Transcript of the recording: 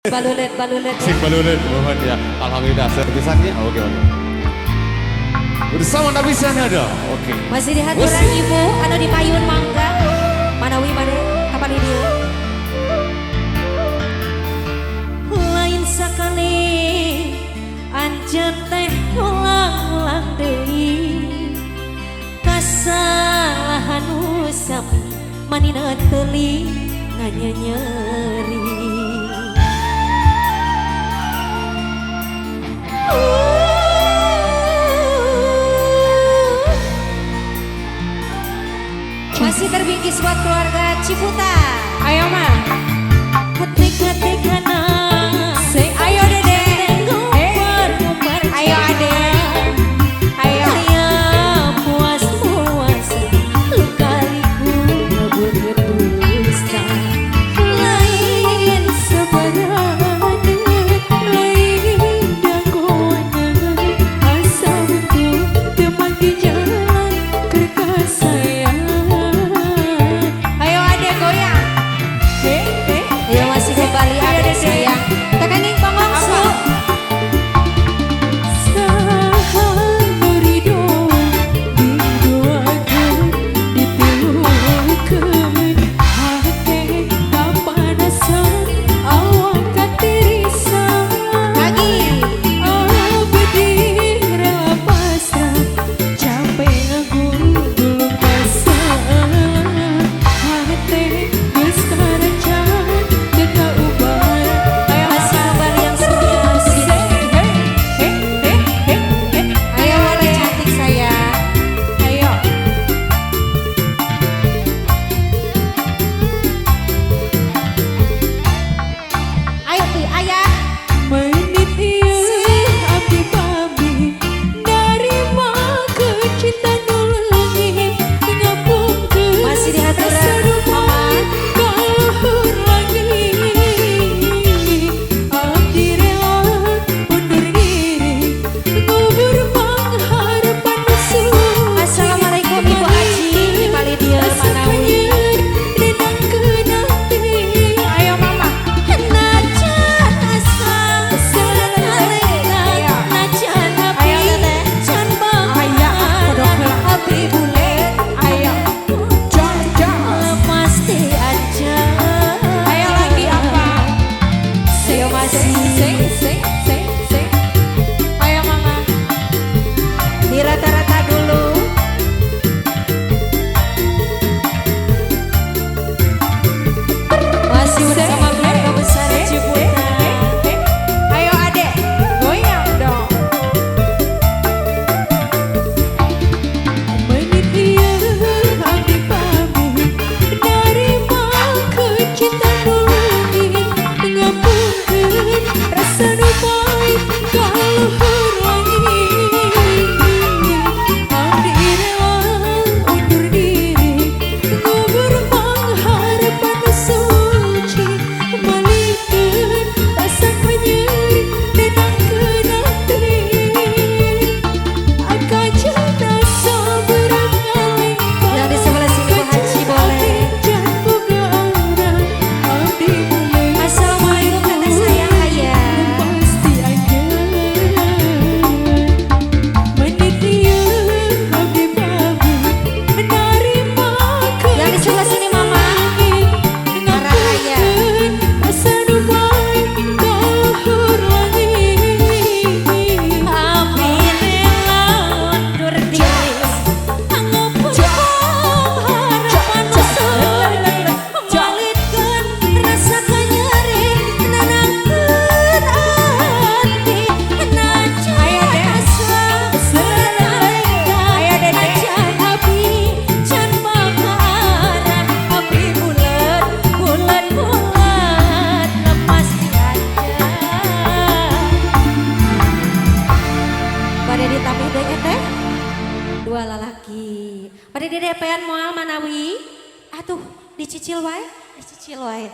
Balulet. Sing balulet, mohon ya. Alhamdulillah, serpisannya oke. Bersama nabisannya ada, oke. Masih di haturan ibu, anu di payun mangga. Manawi mana, kapan ini? Lain sakali, anjen teh ulang-ulang deui. Kasalahan usami, manina teuli nganyeri. Masih terbingkis buat keluarga Ciputa. Ayo ma. Ketik-ketikana. Ayo dede. Ngumbar. Ayo ade. Ayo. Lia puas-puas. Lukaliku ngebut dusta. Lain sebenarnya. Lain dagonan. Asa bentuk temaki jalan kerkasaya. Kembali ada sayang tekaning pangongsu sahan berido didoakan ditilukan hati kapanasan awak katirisan lagi abdi rela pasrah capek ngaguru dulu pasang hati geus karajan dua lalaki. Pada di DPN moal Manawi. Atuh, dicicil wae.